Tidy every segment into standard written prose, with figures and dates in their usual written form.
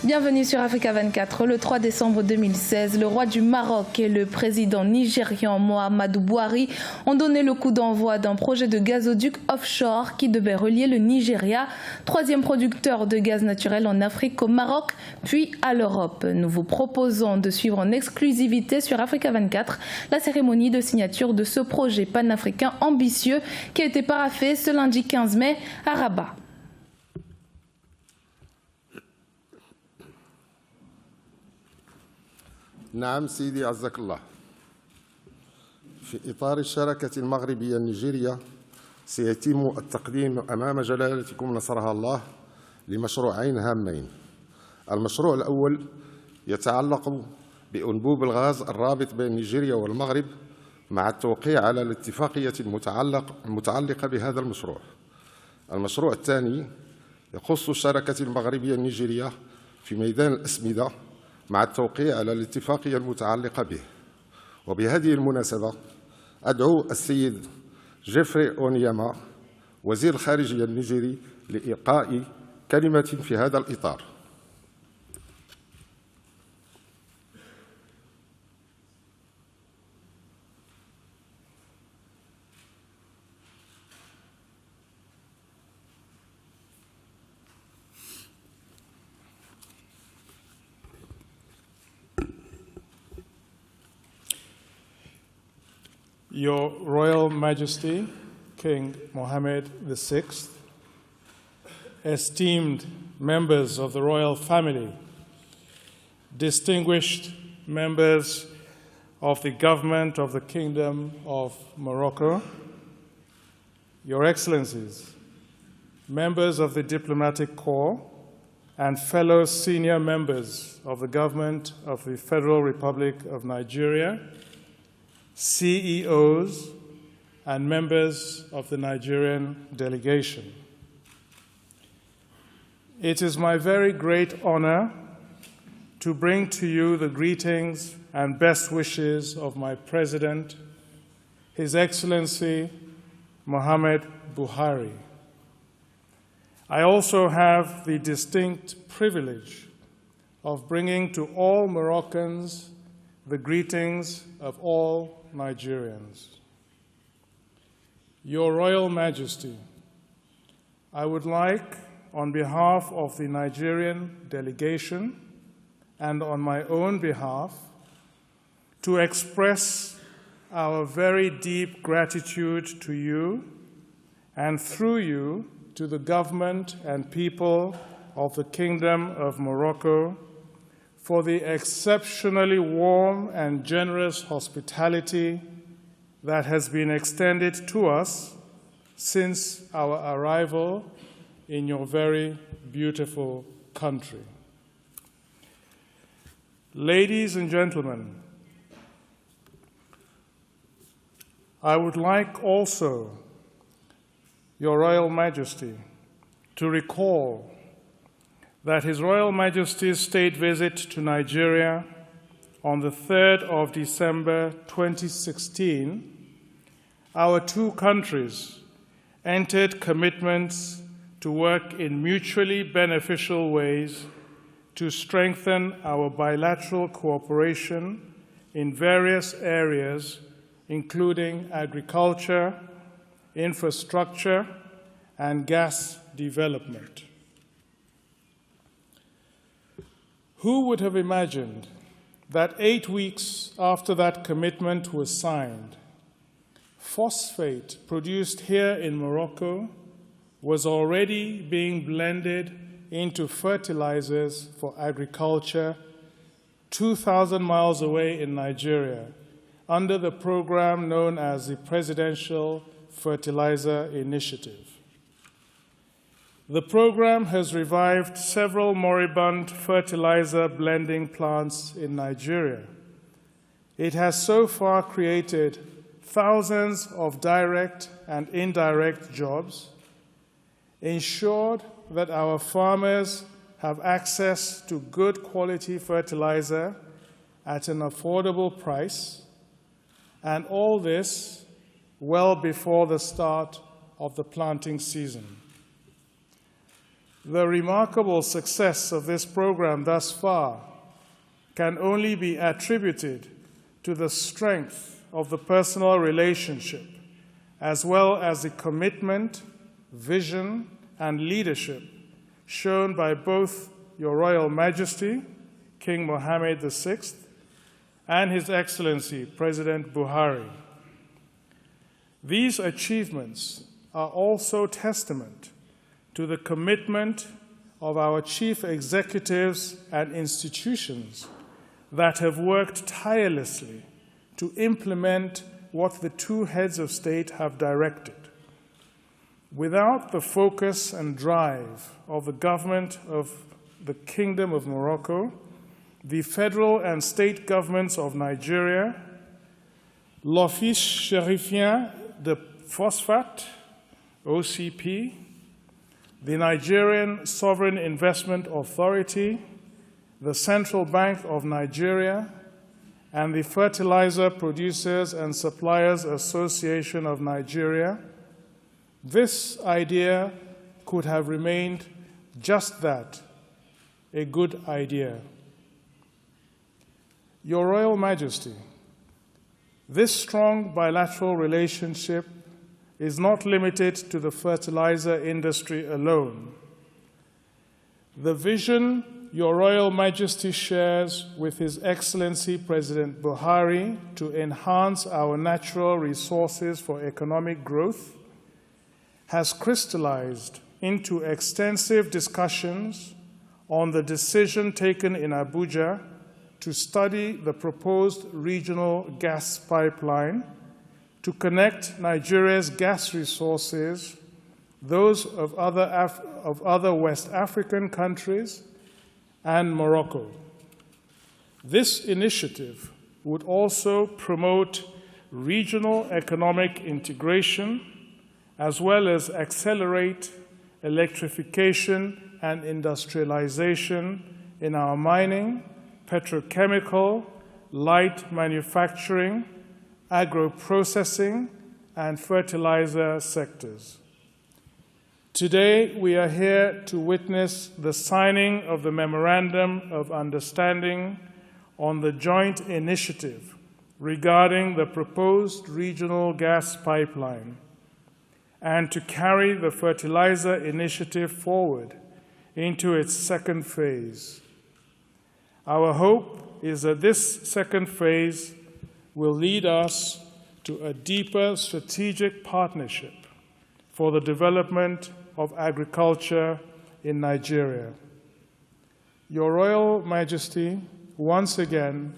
Bienvenue sur Africa 24. Le 3 décembre 2016, le roi du Maroc et le président nigérian Mohammed VI ont donné le coup d'envoi d'un projet de gazoduc offshore qui devait relier le Nigeria, troisième producteur de gaz naturel en Afrique, au Maroc, puis à l'Europe. Nous vous proposons de suivre en exclusivité sur Africa 24 la cérémonie de signature de ce projet panafricain ambitieux qui a été paraphé ce lundi 15 mai à Rabat. نعم سيدي عزك الله. في إطار الشراكة المغربية النيجيرية سيتم التقديم أمام جلالتكم نصرها الله لمشروعين هامين. المشروع الأول يتعلق بأنبوب الغاز الرابط بين نيجيريا والمغرب مع التوقيع على الاتفاقية المتعلقة بهذا المشروع. المشروع الثاني يخص الشراكة المغربية النيجيرية في ميدان الأسمدة مع التوقيع على الاتفاقية المتعلقة به. وبهذه المناسبة أدعو السيد جيفري أونياما وزير الخارجية النيجيري لإلقاء كلمة في هذا الإطار. Your Royal Majesty, King Mohammed VI, esteemed members of the royal family, distinguished members of the government of the Kingdom of Morocco, Your Excellencies, members of the diplomatic corps, and fellow senior members of the government of the Federal Republic of Nigeria, CEOs, and members of the Nigerian delegation. It is my very great honor to bring to you the greetings and best wishes of my President, His Excellency Mohammed Buhari. I also have the distinct privilege of bringing to all Moroccans the greetings of all Nigerians. Your Royal Majesty, I would like, on behalf of the Nigerian delegation and on my own behalf, to express our very deep gratitude to you and through you to the government and people of the Kingdom of Morocco for the exceptionally warm and generous hospitality that has been extended to us since our arrival in your very beautiful country. Ladies and gentlemen, I would like also, Your Royal Majesty, to recall that His Royal Majesty's state visit to Nigeria on the 3rd of December 2016, our two countries entered commitments to work in mutually beneficial ways to strengthen our bilateral cooperation in various areas, including agriculture, infrastructure, and gas development. Who would have imagined that 8 weeks after that commitment was signed, phosphate produced here in Morocco was already being blended into fertilizers for agriculture 2,000 miles away in Nigeria under the program known as the Presidential Fertilizer Initiative. The program has revived several moribund fertilizer blending plants in Nigeria. It has so far created thousands of direct and indirect jobs, ensured that our farmers have access to good quality fertilizer at an affordable price, and all this well before the start of the planting season. The remarkable success of this program thus far can only be attributed to the strength of the personal relationship, as well as the commitment, vision, and leadership shown by both Your Royal Majesty, King Mohammed VI, and His Excellency, President Buhari. These achievements are also testament to the commitment of our chief executives and institutions that have worked tirelessly to implement what the two heads of state have directed. Without the focus and drive of the government of the Kingdom of Morocco, the federal and state governments of Nigeria, l'Office chérifien de phosphate, OCP, the Nigerian Sovereign Investment Authority, the Central Bank of Nigeria, and the Fertilizer Producers and Suppliers Association of Nigeria, this idea could have remained just that, a good idea. Your Royal Majesty, this strong bilateral relationship is not limited to the fertilizer industry alone. The vision Your Royal Majesty shares with His Excellency President Buhari to enhance our natural resources for economic growth has crystallized into extensive discussions on the decision taken in Abuja to study the proposed regional gas pipeline to connect Nigeria's gas resources, those of other West African countries, and Morocco. This initiative would also promote regional economic integration as well as accelerate electrification and industrialization in our mining, petrochemical, light manufacturing, agro-processing, and fertilizer sectors. Today, we are here to witness the signing of the Memorandum of Understanding on the joint initiative regarding the proposed regional gas pipeline, and to carry the fertilizer initiative forward into its second phase. Our hope is that this second phase will lead us to a deeper strategic partnership for the development of agriculture in Nigeria. Your Royal Majesty, once again,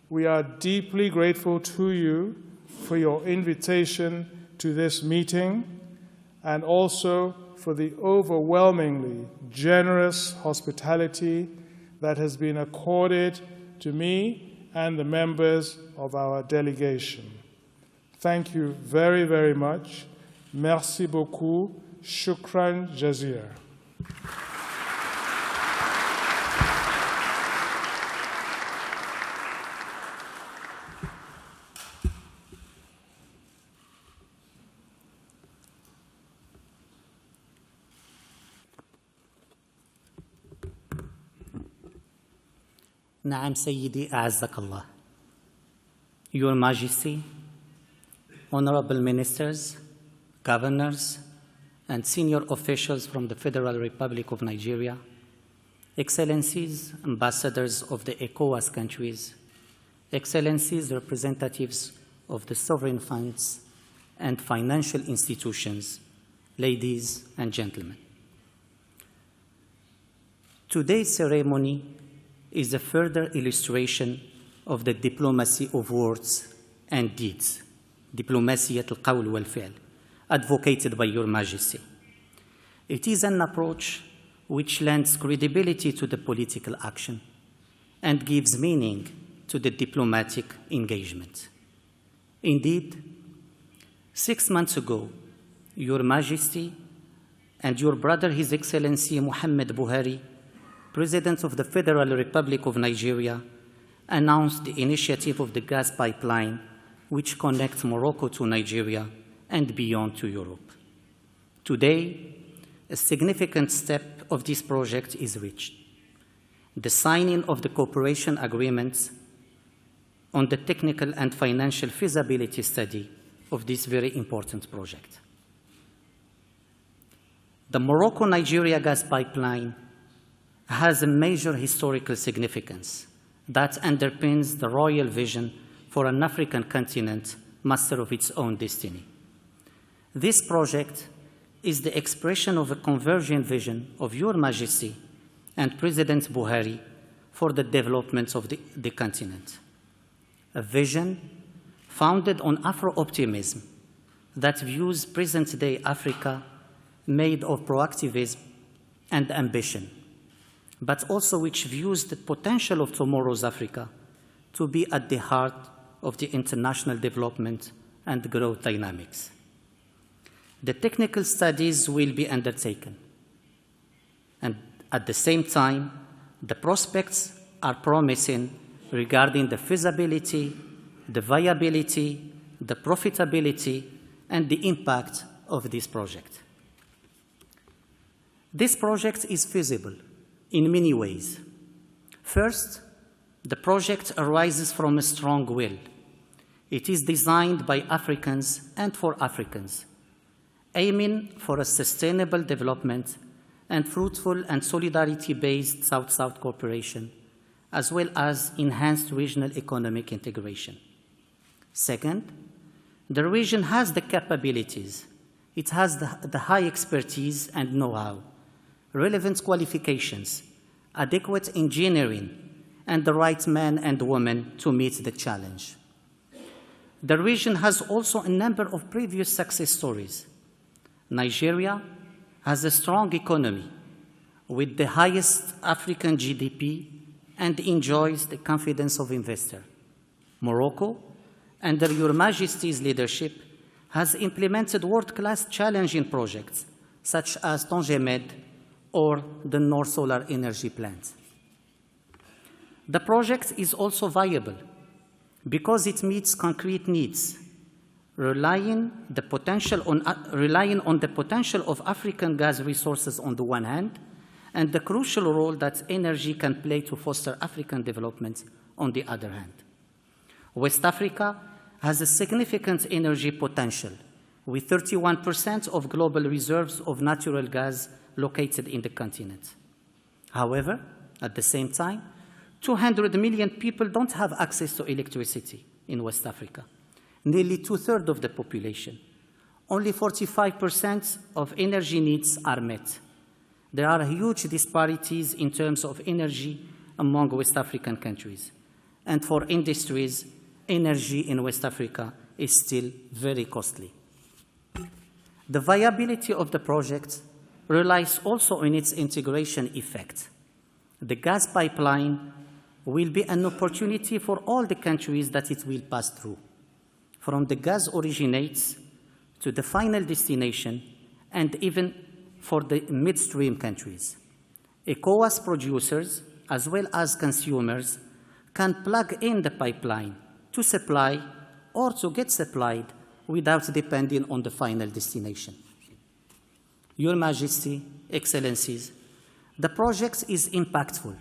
we are deeply grateful to you for your invitation to this meeting and also for the overwhelmingly generous hospitality that has been accorded to me and the members of our delegation. Thank you very, very much. Merci beaucoup. Shukran jazir. نعم سيدي أعزك الله. Your Majesty, honorable ministers, governors, and senior officials from the Federal Republic of Nigeria, excellencies, ambassadors of the ECOWAS countries, excellencies, representatives of the sovereign funds and financial institutions, ladies and gentlemen. Today's ceremony is a further illustration of the diplomacy of words and deeds, دبلوماسية القول والفعل, advocated by Your Majesty. It is an approach which lends credibility to the political action and gives meaning to the diplomatic engagement. Indeed, 6 months ago, Your Majesty and your brother, His Excellency Mohammed Buhari, President of the Federal Republic of Nigeria, announced the initiative of the gas pipeline which connects Morocco to Nigeria and beyond to Europe. Today, a significant step of this project is reached: the signing of the cooperation agreements on the technical and financial feasibility study of this very important project. The Morocco-Nigeria gas pipeline has a major historical significance that underpins the royal vision for an African continent master of its own destiny. This project is the expression of a convergent vision of Your Majesty and President Buhari for the development of the continent. A vision founded on Afro-optimism that views present-day Africa made of proactivism and ambition, but also which views the potential of tomorrow's Africa to be at the heart of the international development and growth dynamics. The technical studies will be undertaken, and at the same time, the prospects are promising regarding the feasibility, the viability, the profitability, and the impact of this project. This project is feasible in many ways. First, the project arises from a strong will. It is designed by Africans and for Africans, aiming for a sustainable development and fruitful and solidarity-based South-South cooperation, as well as enhanced regional economic integration. Second, the region has the capabilities. It has the high expertise and know-how, relevant qualifications, adequate engineering, and the right men and women to meet the challenge. The region has also a number of previous success stories. Nigeria has a strong economy with the highest African GDP and enjoys the confidence of investors. Morocco, under Your Majesty's leadership, has implemented world-class challenging projects such as Tangemed or the North Solar Energy Plant. The project is also viable because it meets concrete needs, relying on the potential of African gas resources on the one hand, and the crucial role that energy can play to foster African development on the other hand. West Africa has a significant energy potential, with 31% of global reserves of natural gas located in the continent. However, at the same time, 200 million people don't have access to electricity in West Africa, nearly 2/3 of the population. Only 45% of energy needs are met. There are huge disparities in terms of energy among West African countries. And for industries, energy in West Africa is still very costly. The viability of the project relies also on its integration effect. The gas pipeline will be an opportunity for all the countries that it will pass through, from the gas originates to the final destination, and even for the midstream countries. ECOWAS producers, as well as consumers, can plug in the pipeline to supply or to get supplied without depending on the final destination. Your Majesty, Excellencies, the project is impactful.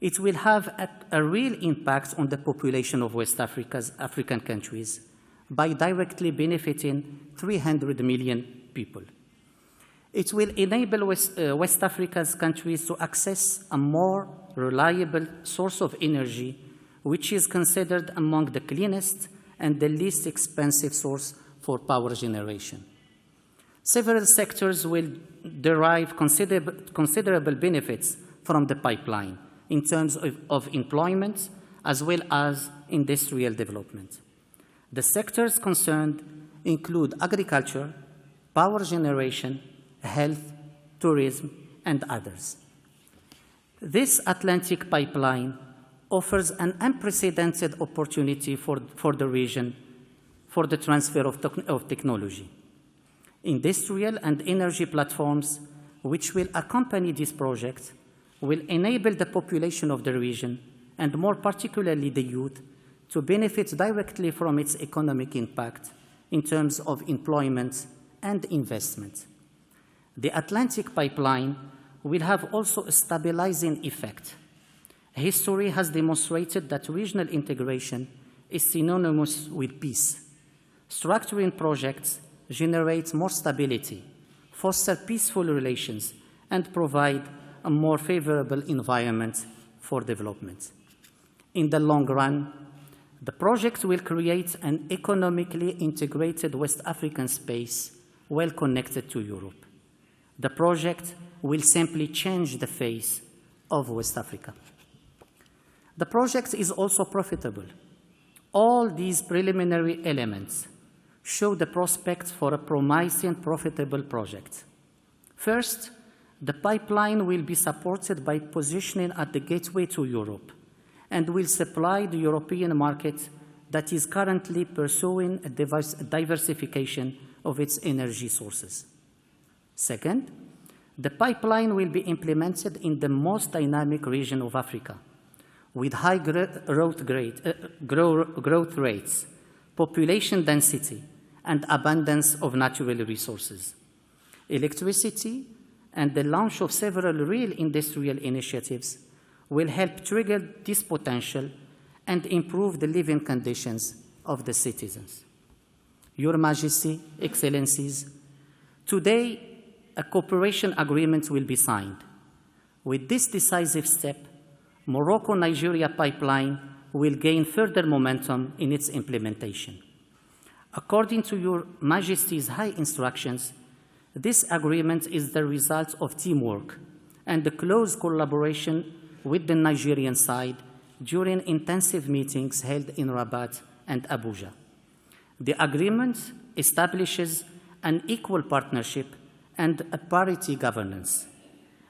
It will have a real impact on the population of West Africa's African countries by directly benefiting 300 million people. It will enable West Africa's countries to access a more reliable source of energy, which is considered among the cleanest and the least expensive source for power generation. Several sectors will derive considerable benefits from the pipeline in terms of employment as well as industrial development. The sectors concerned include agriculture, power generation, health, tourism, and others. This Atlantic pipeline offers an unprecedented opportunity for the region for the transfer of technology. Industrial and energy platforms which will accompany this project will enable the population of the region, and more particularly the youth, to benefit directly from its economic impact in terms of employment and investment. The Atlantic pipeline will have also a stabilizing effect. History has demonstrated that regional integration is synonymous with peace. Structuring projects generate more stability, foster peaceful relations, and provide a more favorable environment for development. In the long run, the project will create an economically integrated West African space well connected to Europe. The project will simply change the face of West Africa. The project is also profitable. All these preliminary elements show the prospects for a promising, profitable project. First, the pipeline will be supported by positioning at the gateway to Europe and will supply the European market that is currently pursuing a diversification of its energy sources. Second, the pipeline will be implemented in the most dynamic region of Africa, with high growth rates, population density, and abundance of natural resources. Electricity and the launch of several real industrial initiatives will help trigger this potential and improve the living conditions of the citizens. Your Majesty, Excellencies, today a cooperation agreement will be signed. With this decisive step, Morocco-Nigeria pipeline will gain further momentum in its implementation. According to Your Majesty's high instructions, this agreement is the result of teamwork and the close collaboration with the Nigerian side during intensive meetings held in Rabat and Abuja. The agreement establishes an equal partnership and a parity governance.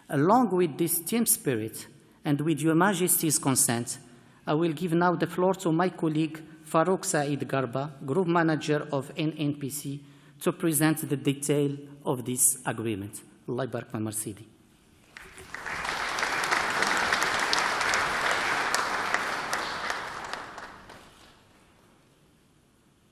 Along with this team spirit and with Your Majesty's consent, I will give now the floor to my colleague Farouk Said Garba, Group Manager of NNPC, to present the detail of this agreement. Allah Barak Marsidi.